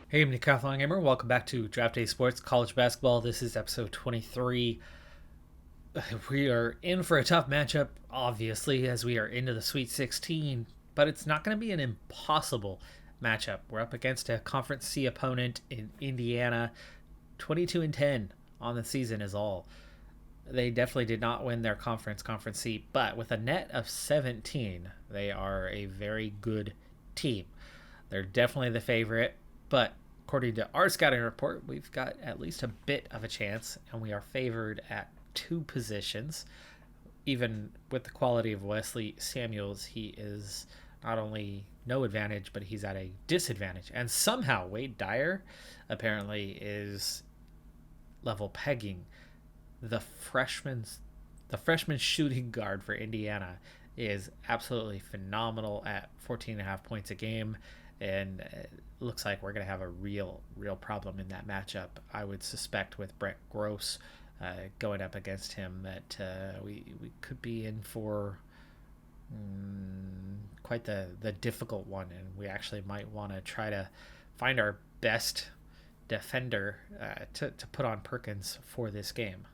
Hey, I'm Decathlon Gamer. Welcome back to Draft Day Sports College Basketball. This is episode 23. We are in for a tough matchup, obviously, as we are into the Sweet 16, but it's not going to be an impossible matchup. We're up against a Conference C opponent in Indiana. 22-10 on the season is all. They definitely did not win their Conference C, but with a net of 17, they are a very good team. They're definitely the favorite, but according to our scouting report, we've got at least a bit of a chance, and we are favored at two positions. Even with the quality of Wesley Samuels, he is not only no advantage, but he's at a disadvantage. And somehow Wade Dyer apparently is level pegging the freshman shooting guard for Indiana is absolutely phenomenal at 14 and a half points a game, and it looks like we're going to have a real problem in that matchup. I would suspect with Brett Gross going up against him that we could be in for quite the difficult one, and we actually might want to try to find our best defender to put on Perkins for this game.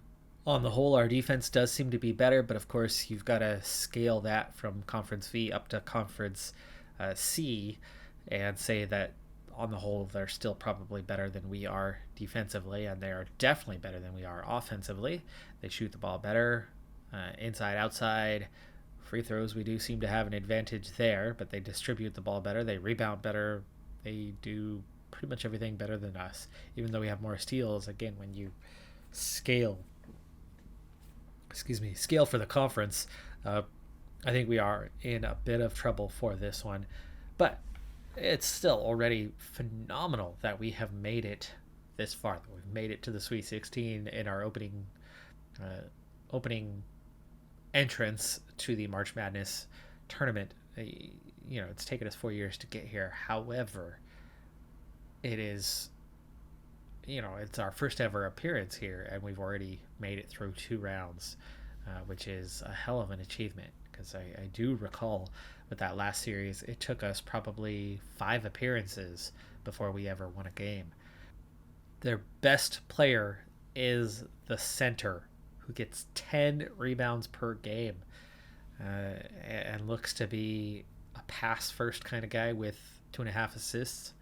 On the whole, our defense does seem to be better, but of course, you've got to scale that from Conference V up to Conference C and say that on the whole, they're still probably better than we are defensively, and they are definitely better than we are offensively. They shoot the ball better, inside, outside. Free throws, we do seem to have an advantage there, but they distribute the ball better. They rebound better. They do pretty much everything better than us, even though we have more steals. Again, when you scale for the conference, I think we are in a bit of trouble for this one. But it's still already phenomenal that we have made it this far. We've made it to the Sweet 16 in our opening entrance to the March Madness tournament. It's taken us 4 years to get here. However, it is, it's our first ever appearance here, and we've already made it through 2 rounds, which is a hell of an achievement, because I do recall with that last series, it took us probably 5 appearances before we ever won a game. Their best player is the center, who gets 10 rebounds per game and looks to be a pass-first kind of guy with 2.5 assists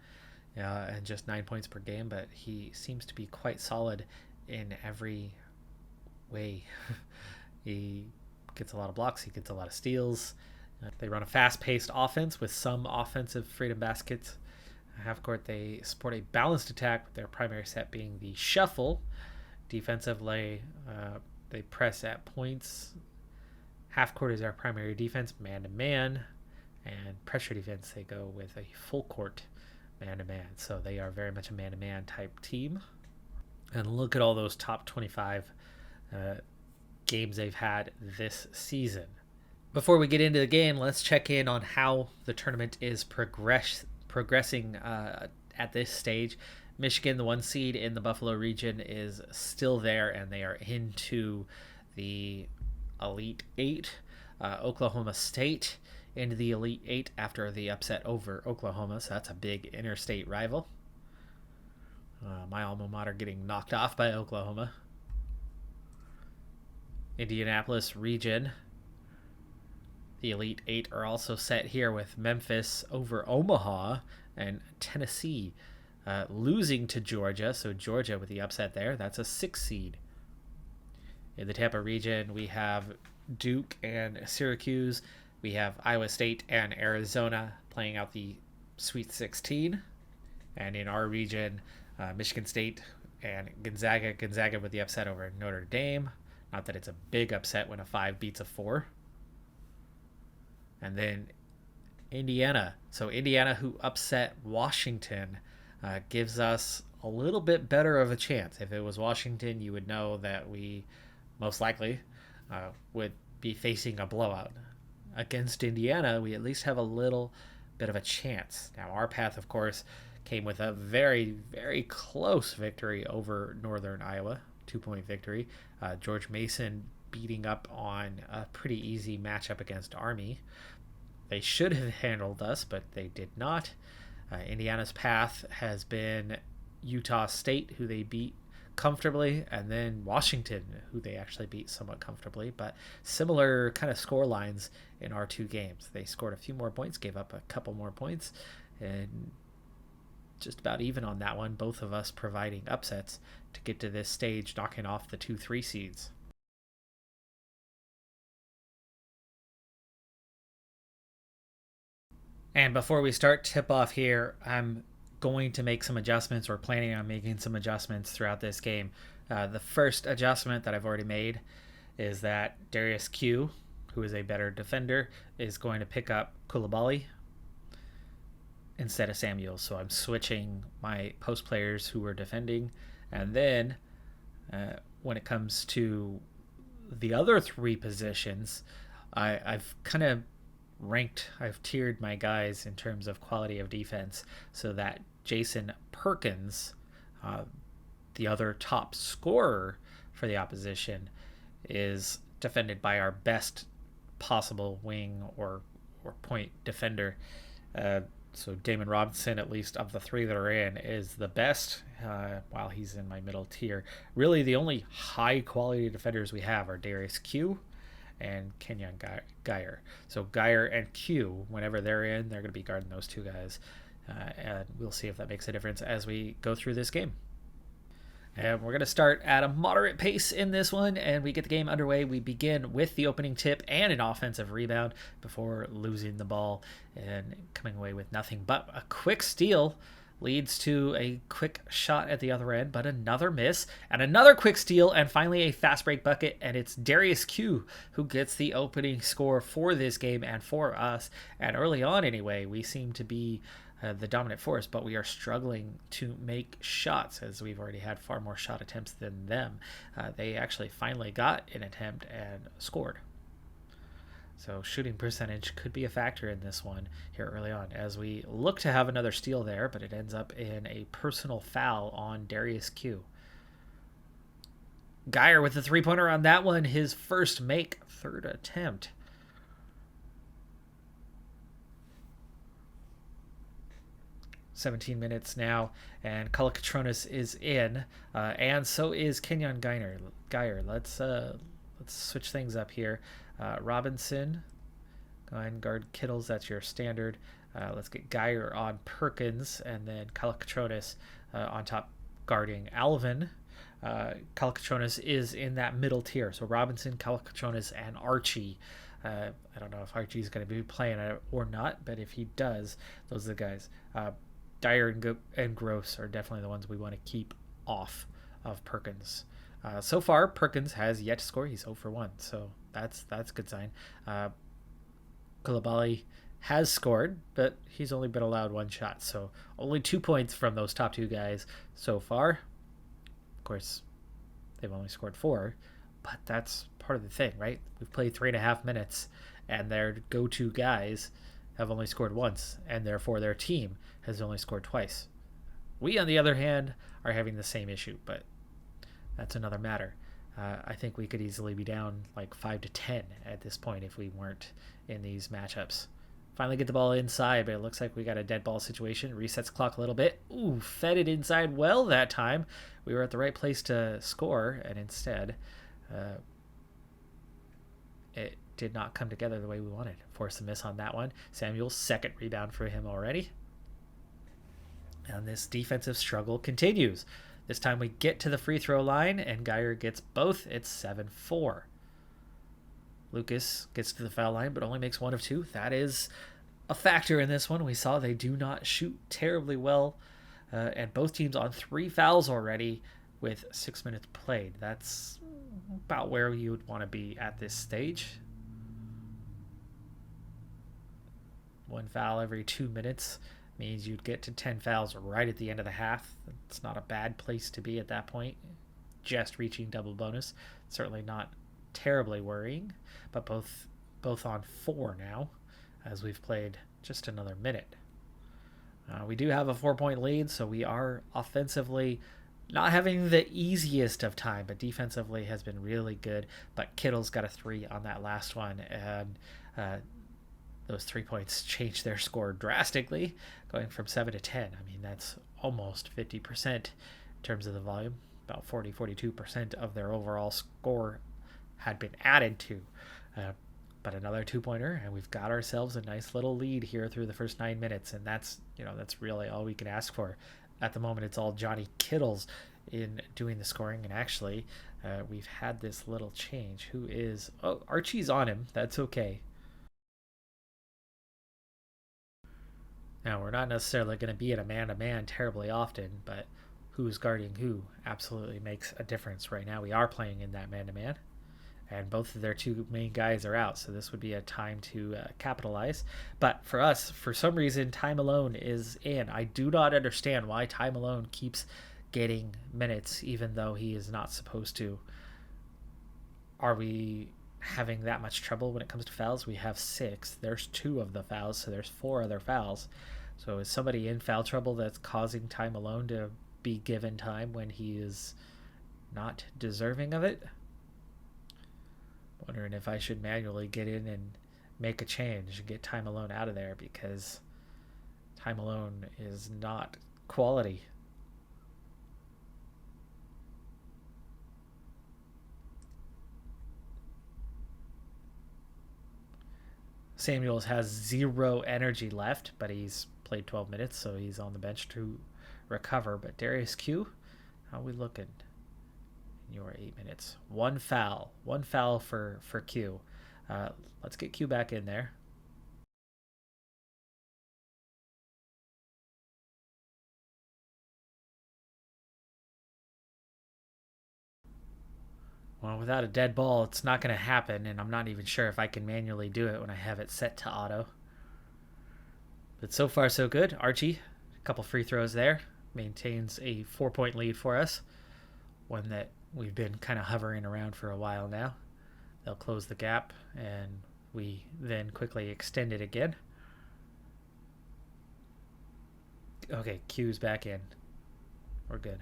and just 9 points per game, but he seems to be quite solid in every way. He gets a lot of blocks, he gets a lot of steals. They run a fast-paced offense with some offensive freedom baskets. Half court, they support a balanced attack, with their primary set being the shuffle. Defensively, they press at points. Half court is our primary defense, man-to-man. And pressure defense, they go with a full court man-to-man. So they are very much a man-to-man type team. And look at all those top 25 games they've had this season. Before we get into the game, let's check in on how the tournament is progressing at this stage. Michigan, the 1 seed in the Buffalo region, is still there, and they are into the Elite 8. Oklahoma State into the Elite 8 after the upset over Oklahoma, so that's a big interstate rival. My alma mater getting knocked off by Oklahoma. Indianapolis region, the Elite 8 are also set here with Memphis over Omaha and Tennessee losing to Georgia. So Georgia with the upset there. That's a 6 seed. In the Tampa region, we have Duke and Syracuse. We have Iowa State and Arizona playing out the Sweet 16. And in our region, Michigan State and Gonzaga. Gonzaga with the upset over Notre Dame. Not that it's a big upset when a 5 beats a 4. And then Indiana. So Indiana, who upset Washington, gives us a little bit better of a chance. If it was Washington, you would know that we most likely would be facing a blowout. Against Indiana, we at least have a little bit of a chance. Now, our path, of course, came with a very, very close victory over Northern Iowa, 2-point victory. George Mason beating up on a pretty easy matchup against Army. They should have handled us, but they did not. Indiana's path has been Utah State, who they beat comfortably, and then Washington, who they actually beat somewhat comfortably, but similar kind of score lines in our two games. They scored a few more points, gave up a couple more points, and just about even on that one, both of us providing upsets to get to this stage, knocking off the 2-3 seeds. And before we start tip off here, I'm going to make some adjustments, or planning on making some adjustments throughout this game. The first adjustment that I've already made is that Darius Q, who is a better defender, is going to pick up Koulibaly instead of Samuel. So I'm switching my post players who are defending. And then when it comes to the other three positions, I've kind of I've tiered my guys in terms of quality of defense so that Jason Perkins, the other top scorer for the opposition, is defended by our best possible wing or point defender. So Damon Robinson, at least of the three that are in, is the best, while he's in my middle tier. Really, the only high quality defenders we have are Darius Q and Kenyon Geyer. So Geyer and Q, whenever they're in, they're going to be guarding those two guys. And we'll see if that makes a difference as we go through this game. And we're going to start at a moderate pace in this one, and we get the game underway. We begin with the opening tip and an offensive rebound before losing the ball and coming away with nothing but a quick steal. Leads to a quick shot at the other end, but another miss, and another quick steal, and finally a fast break bucket, and it's Darius Q who gets the opening score for this game and for us. And early on anyway, we seem to be the dominant force, but we are struggling to make shots as we've already had far more shot attempts than them. They actually finally got an attempt and scored. So shooting percentage could be a factor in this one here early on, as we look to have another steal there, but it ends up in a personal foul on Darius Q. Geyer with the three-pointer on that one, his first make, third attempt. "17 minutes now, and Kalakatronis is in, and so is Kenyon Geyer. Let's switch things up here. Robinson, go ahead and guard Kittles. That's your standard. Let's get Geyer on Perkins, and then Kalakatronis on top guarding Alvin. Kalakatronis is in that middle tier. So Robinson, Kalakatronis, and Archie. I don't know if Archie's going to be playing it or not, but if he does, those are the guys. Dyer and Gross are definitely the ones we want to keep off of Perkins. So far, Perkins has yet to score. He's 0 for 1, so that's a good sign. Koulibaly has scored, but he's only been allowed one shot, so only 2 points from those top two guys so far. Of course, they've only scored 4, but that's part of the thing, right? We've played 3.5 minutes, and their go-to guys have only scored once, and therefore their team has only scored twice. We, on the other hand, are having the same issue, but that's another matter. I think we could easily be down like 5-10 at this point if we weren't in these matchups. Finally get the ball inside, but it looks like we got a dead ball situation. Resets clock a little bit. Ooh, fed it inside well that time. We were at the right place to score, and instead it did not come together the way we wanted. Forced a miss on that one. Samuel's second rebound for him already. And this defensive struggle continues. This time we get to the free throw line, and Geyer gets both. It's 7-4. Lucas gets to the foul line, but only makes 1 of 2. That is a factor in this one. We saw they do not shoot terribly well, and both teams on 3 fouls already with 6 minutes played. That's about where you would want to be at this stage. 1 foul every 2 minutes means you'd get to 10 fouls right at the end of the half. It's not a bad place to be at that point. Just reaching double bonus. Certainly not terribly worrying, but both on 4 now, as we've played just another minute. We do have a 4-point lead, so we are offensively not having the easiest of time, but defensively has been really good. But Kittle's got a 3 on that last one, and those 3 points changed their score drastically, going from 7 to 10. I mean, that's almost 50% in terms of the volume. About 42% of their overall score had been added to. But another 2-pointer, and we've got ourselves a nice little lead here through the first 9 minutes, and that's really all we can ask for. At the moment, it's all Johnny Kittles in doing the scoring, and actually, we've had this little change. Who is... Oh, Archie's on him. That's okay. Now, we're not necessarily going to be in a man-to-man terribly often, but who's guarding who absolutely makes a difference. Right now, we are playing in that man-to-man, and both of their two main guys are out, so this would be a time to capitalize. But for us, for some reason, Ty Malone is in. I do not understand why Ty Malone keeps getting minutes, even though he is not supposed to. Are we having that much trouble when it comes to fouls? We have 6. There's 2 of the fouls, so there's 4 other fouls. So is somebody in foul trouble that's causing Ty Malone to be given time when he is not deserving of it? Wondering if I should manually get in and make a change and get Ty Malone out of there, because Ty Malone is not quality. Samuels has 0 energy left, but he's played 12 minutes, so he's on the bench to recover. But Darius Q, how are we looking in your 8 minutes? One foul for Q. Let's get Q back in there. Well, without a dead ball, it's not going to happen, and I'm not even sure if I can manually do it when I have it set to auto. But so far, so good. Archie, a couple free throws there. Maintains a 4-point lead for us. One that we've been kind of hovering around for a while now. They'll close the gap, and we then quickly extend it again. Okay, Q's back in. We're good.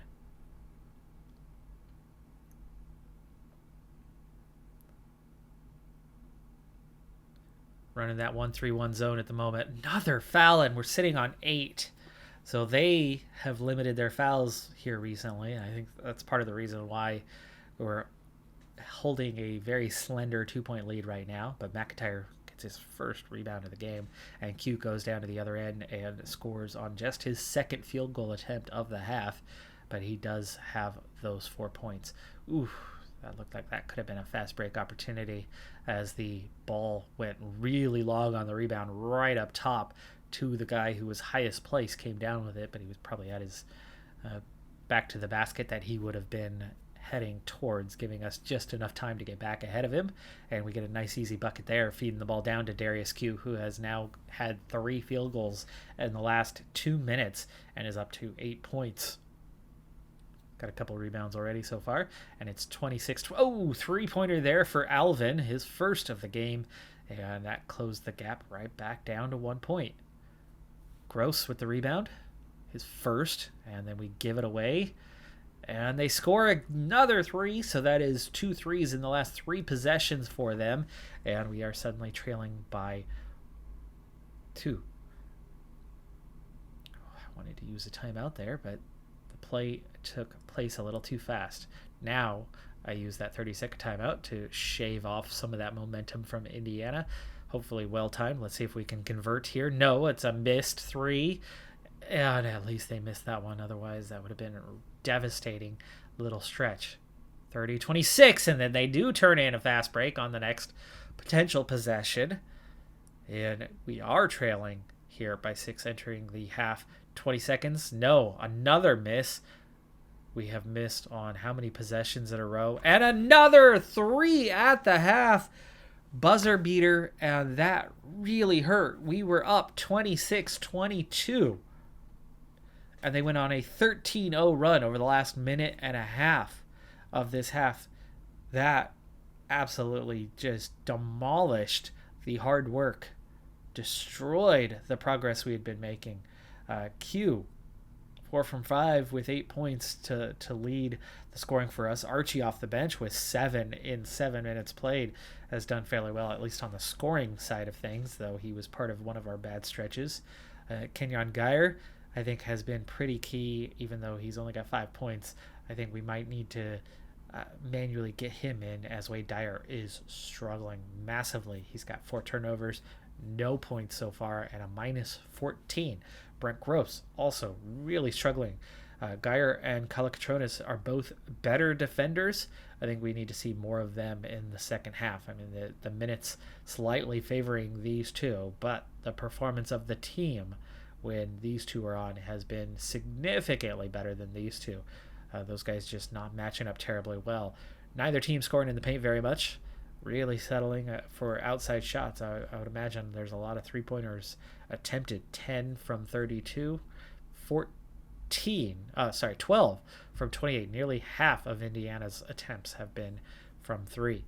Running that 1-3-1 zone at the moment. Another foul, and we're sitting on 8. So they have limited their fouls here recently, and I think that's part of the reason why we're holding a very slender 2-point lead right now. But McIntyre gets his first rebound of the game, and Q goes down to the other end and scores on just his second field goal attempt of the half. But he does have those 4 points. Ooh. That looked like that could have been a fast break opportunity, as the ball went really long on the rebound right up top to the guy who was highest place, came down with it, but he was probably at his back to the basket that he would have been heading towards, giving us just enough time to get back ahead of him. And we get a nice easy bucket there, feeding the ball down to Darius Q, who has now had 3 field goals in the last 2 minutes and is up to 8 points. Got a couple rebounds already so far, and it's 26. Oh, 3-pointer there for Alvin, his first of the game, and that closed the gap right back down to 1 point. Gross with the rebound, his first, and then we give it away, and they score another 3, so that is 2 threes in the last 3 possessions for them, and we are suddenly trailing by 2. I wanted to use a timeout there, but play took place a little too fast. Now I use that 30-second timeout to shave off some of that momentum from Indiana. Hopefully well timed. Let's see if we can convert here. No, it's a missed 3, and at least they missed that one. Otherwise that would have been a devastating little stretch. 30-26, and then they do turn in a fast break on the next potential possession, and we are trailing here by 6 entering the half. 20 seconds. No, another miss. We have missed on how many possessions in a row? And another 3 at the half. Buzzer beater, and that really hurt. We were up 26-22. And they went on a 13-0 run over the last minute and a half of this half. That absolutely just demolished the hard work, destroyed the progress we had been making. Q, 4 from 5 with 8 points to lead the scoring for us. Archie off the bench with 7 in 7 minutes played has done fairly well, at least on the scoring side of things, though he was part of one of our bad stretches. Kenyon Geyer, I think, has been pretty key, even though he's only got 5 points. I think we might need to manually get him in, as Wade Dyer is struggling massively. He's got 4 turnovers, no points so far, and a minus 14. Brent Gross also really struggling. Geyer and Kalakatronis are both better defenders. I think we need to see more of them in the second half. I mean, the minutes slightly favoring these two, but the performance of the team when these two are on has been significantly better than these two. Those guys just not matching up terribly well. Neither team scoring in the paint very much. Really settling for outside shots. I would imagine there's a lot of three-pointers attempted. 10 from 32, 12 from 28. Nearly half of Indiana's attempts have been from 3.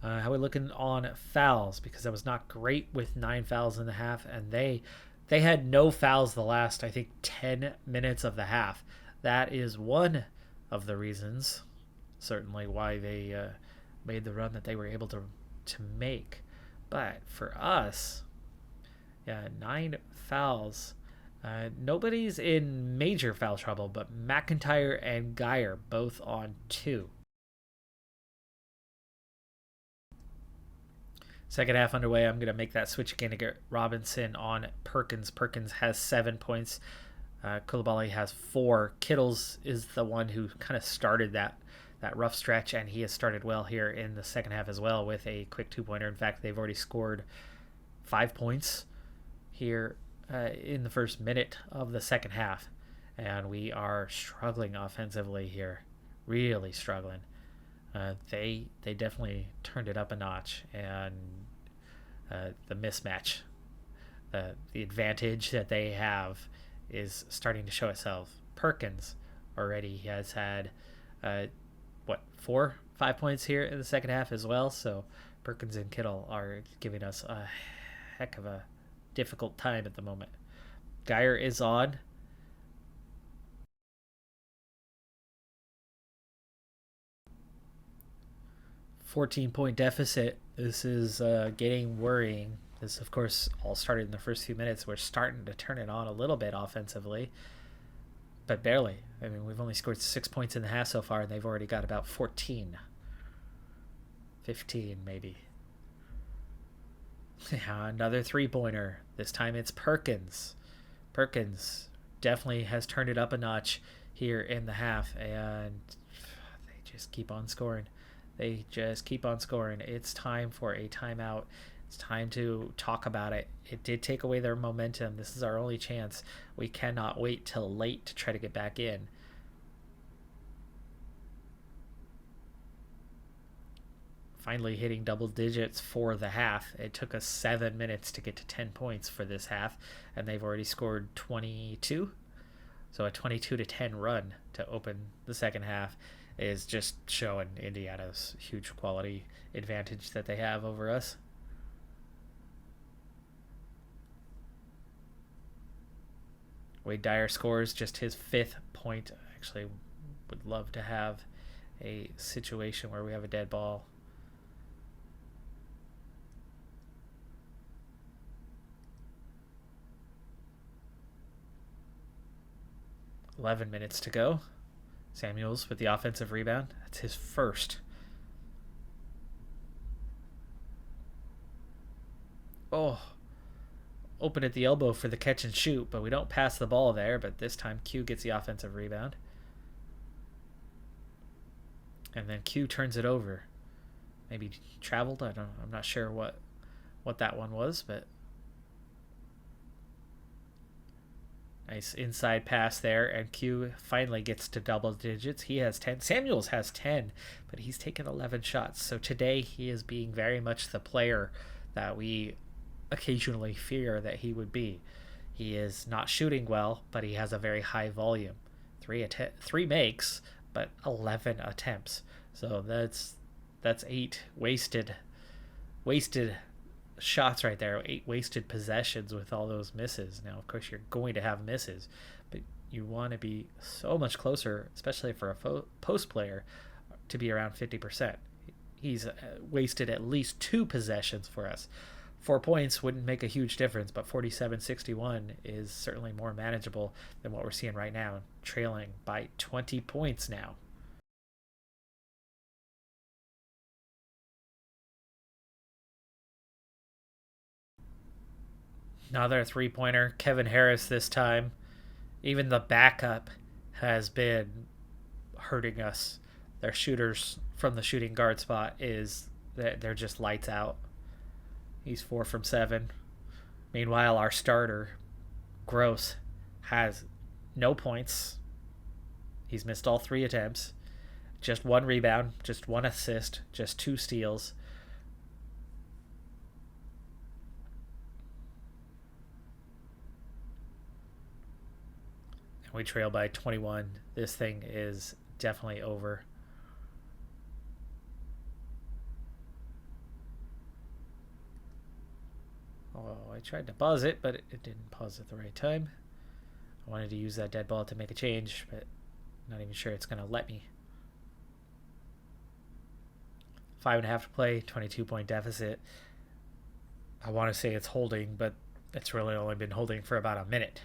How are we looking on fouls? Because I was not great with 9 fouls in the half, and they had no fouls the last, I think, 10 minutes of the half. That is one of the reasons, certainly, why they made the run that they were able to make. But for us, 9 fouls. Nobody's in major foul trouble, but McIntyre and Geyer both on 2. Second half underway. I'm going to make that switch again to get Robinson on Perkins. Perkins has 7 points. Koulibaly has 4. Kittles is the one who kind of started that rough stretch, and he has started well here in the second half as well with a quick 2-pointer. In fact, they've already scored 5 points here in the first minute of the second half, and we are struggling offensively here, really struggling. They definitely turned it up a notch, and the mismatch, the advantage that they have is starting to show itself. Perkins already has had 5 points here in the second half as well, so Perkins and Kittle are giving us a heck of a difficult time at the moment. Geyer is on. $14-point deficit. This is getting worrying. This, of course, all started in the first few minutes. We're starting to turn it on a little bit offensively, but barely. I mean, we've only scored 6 points in the half so far, and they've already got about 14. 15, maybe. Another 3-pointer. This time it's Perkins. Perkins definitely has turned it up a notch here in the half, and they just keep on scoring. It's time for a timeout. It's time to talk about it. It did take away their momentum. This is our only chance. We cannot wait till late to try to get back in. Finally hitting double digits for the half. It took us 7 minutes to get to 10 points for this half, and they've already scored 22. So a 22-10 run to open the second half is just showing Indiana's huge quality advantage that they have over us. Wade Dyer scores just his 5th point. Actually, would love to have a situation where we have a dead ball. $11 minutes to go. Samuels with the offensive rebound. That's his first. Open at the elbow for the catch and shoot, but we don't pass the ball there. But this time Q gets the offensive rebound. And then Q turns it over. Maybe traveled. I'm not sure what that one was, but nice inside pass there, and Q finally gets to double digits. He has 10. Samuels has 10, but he's taken 11 shots. So today he is being very much the player that we occasionally fear that he would be. He is not shooting well, but he has a very high volume. 3 makes, but 11 attempts. So that's 8 wasted shots right there, 8 wasted possessions with all those misses. Now, of course, you're going to have misses, but you want to be so much closer, especially for a post player, to be around 50%. He's wasted at least 2 possessions for us. 4 points wouldn't make a huge difference, but 47-61 is certainly more manageable than what we're seeing right now, trailing by 20 points now. Another 3-pointer, Kevin Harris this time. Even the backup has been hurting us. Their shooters from the shooting guard spot is that they're just lights out. He's 4 from 7. Meanwhile, our starter, Gross, has no points. He's missed all 3 attempts. Just 1 rebound, just 1 assist, just 2 steals. And we trail by 21. This thing is definitely over. Oh, I tried to pause it, but it didn't pause at the right time. I wanted to use that dead ball to make a change, but I'm not even sure it's going to let me. 5.5 to play, 22-point deficit. I want to say it's holding, but it's really only been holding for about a minute.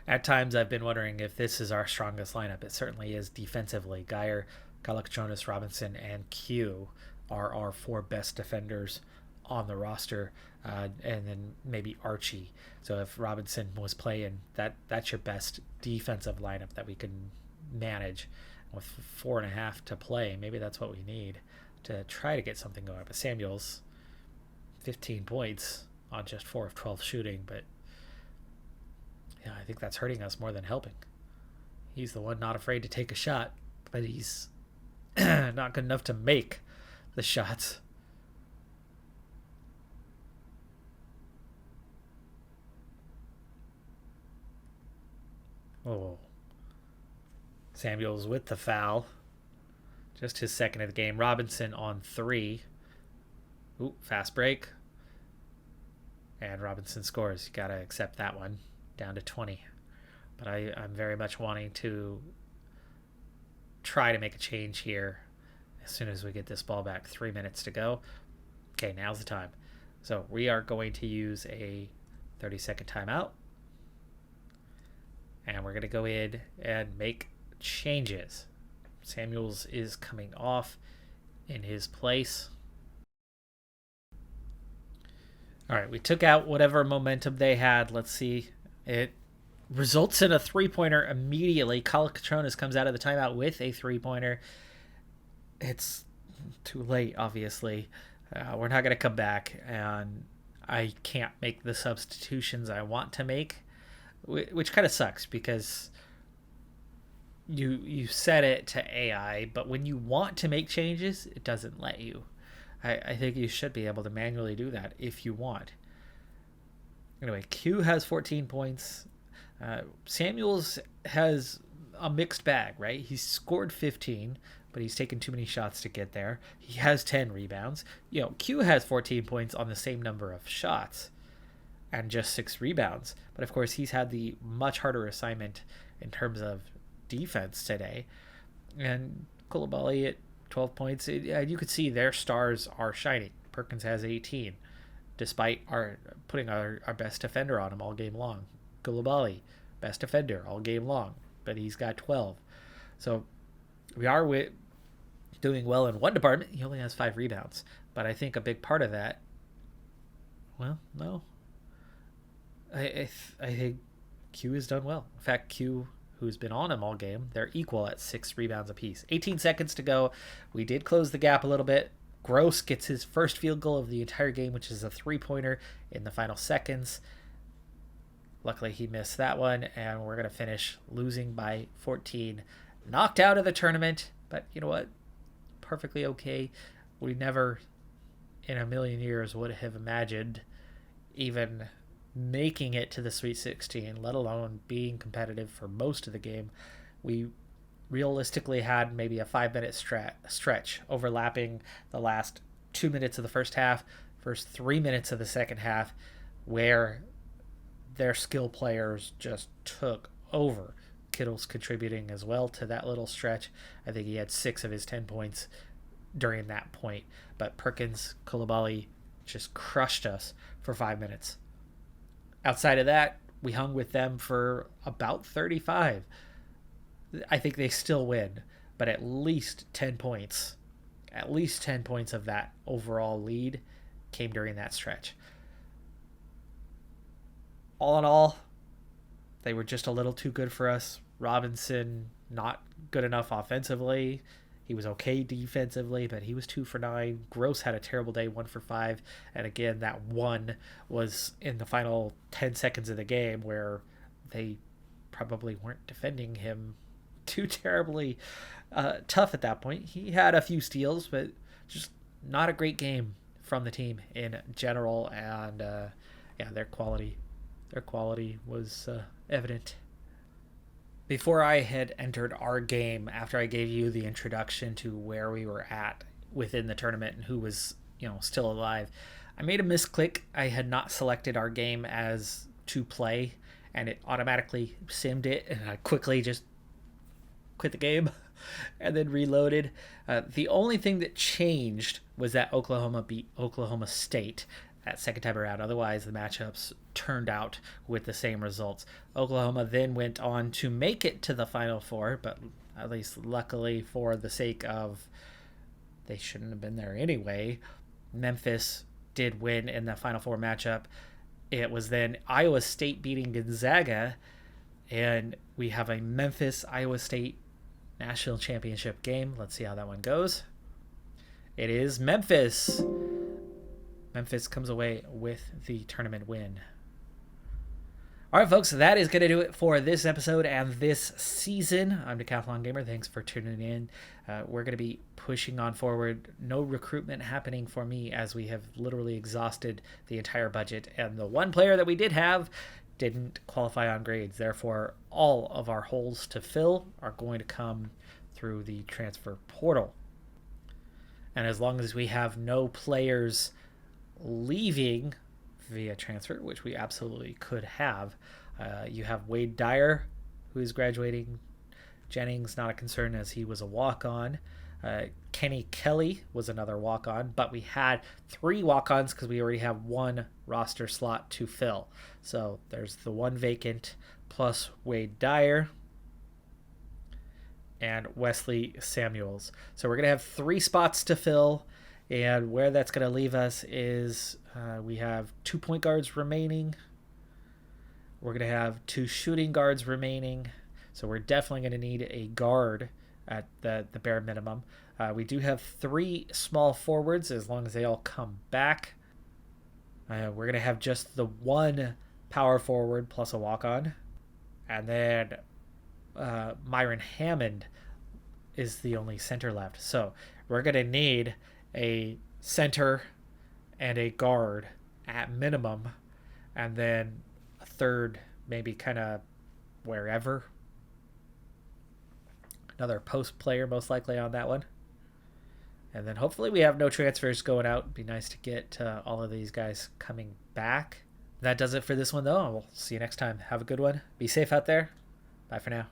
At times, I've been wondering if this is our strongest lineup. It certainly is defensively. Geyer, Kalaktronis, Robinson, and Q are our 4 best defenders on the roster, and then maybe Archie. So if Robinson was playing, that's your best defensive lineup that we can manage. With 4.5 to play, maybe that's what we need to try to get something going. But Samuel's 15 points on just 4 of 12 shooting, but yeah, I think that's hurting us more than helping. He's the one not afraid to take a shot, but he's not good enough to make the shots. Oh. Samuels with the foul. Just his second of the game. Robinson on 3. Ooh, fast break. And Robinson scores. You got to accept that one. Down to 20. But I'm very much wanting to try to make a change here as soon as we get this ball back. 3 minutes to go. Okay, now's the time. So we are going to use a 30-second timeout. And we're going to go in and make changes. Samuels is coming off in his place. All right, we took out whatever momentum they had. Let's see. It results in a 3-pointer immediately. Kalakatronis comes out of the timeout with a 3-pointer. It's too late, obviously. We're not going to come back, and I can't make the substitutions I want to make, which kind of sucks because you set it to AI, but when you want to make changes, it doesn't let you. I think you should be able to manually do that if you want. Anyway, Q has 14 points. Samuels has a mixed bag, right? He's scored 15, but he's taken too many shots to get there. He has 10 rebounds. Q has 14 points on the same number of shots and just 6 rebounds. But of course, he's had the much harder assignment in terms of defense today. And Koulibaly at 12 points. You could see their stars are shining. Perkins has 18. Despite putting our best defender on him all game long. Koulibaly, best defender all game long, but he's got 12. So we are doing well in one department. He only has 5 rebounds, but I think a big part of that, well, no. I think Q has done well. In fact, Q, who's been on him all game, they're equal at 6 rebounds apiece. 18 seconds to go. We did close the gap a little bit. Gross gets his first field goal of the entire game, which is a 3-pointer in the final seconds. Luckily, he missed that one, and we're going to finish losing by 14. Knocked out of the tournament, but you know what? Perfectly okay. We never in a million years would have imagined even making it to the Sweet 16, let alone being competitive for most of the game. We realistically had maybe a 5 minute stretch overlapping the last 2 minutes of the first half, first 3 minutes of the second half, where their skill players just took over. Kittle's contributing as well to that little stretch. I think he had 6 of his 10 points during that point. But Perkins, Koulibaly just crushed us for 5 minutes. Outside of that, we hung with them for about 35. I think they still win, but at least 10 points. At least 10 points of that overall lead came during that stretch. All in all, they were just a little too good for us. Robinson, not good enough offensively. He was okay defensively, but he was 2 for 9. Gross had a terrible day, 1 for 5. And again, that one was in the final 10 seconds of the game where they probably weren't defending him too terribly tough at that point. He had a few steals, but just not a great game from the team in general. And their quality was evident. Before I had entered our game, after I gave you the introduction to where we were at within the tournament and who was, still alive, I made a misclick. I had not selected our game as to play, and it automatically simmed it, and I quickly just quit the game and then reloaded. The only thing that changed was that Oklahoma beat Oklahoma State that second time around. Otherwise, the matchups turned out with the same results. Oklahoma then went on to make it to the Final Four, but at least luckily for the sake of they shouldn't have been there anyway, Memphis did win in the Final Four matchup. It was then Iowa State beating Gonzaga, and we have a Memphis-Iowa State national championship game. Let's see how that one goes. It is Memphis. Memphis comes away with the tournament win. All right, folks, that is going to do it for this episode and this season. I'm Decathlon Gamer. Thanks for tuning in. We're going to be pushing on forward. No recruitment happening for me as we have literally exhausted the entire budget. And the one player that we did have didn't qualify on grades. Therefore, all of our holes to fill are going to come through the transfer portal. And as long as we have no players leaving via transfer, which we absolutely could have, you have Wade Dyer, who is graduating. Jennings, not a concern as he was a walk-on. Kenny Kelly was another walk-on, but we had 3 walk-ons because we already have 1 roster slot to fill. So there's the 1 vacant plus Wade Dyer and Wesley Samuels. So we're going to have 3 spots to fill. And where that's going to leave us is we have 2 point guards remaining. We're going to have 2 shooting guards remaining. So we're definitely going to need a guard at the bare minimum. We do have 3 small forwards as long as they all come back. We're going to have just the 1 power forward plus a walk-on. And then Myron Hammond is the only center left. So we're going to need a center and a guard at minimum, and then a third maybe kind of wherever. Another post player most likely on that one. And then hopefully we have no transfers going out. It'd be nice to get all of these guys coming back. That does it for this one, though. We'll see you next time. Have a good one. Be safe out there. Bye for now.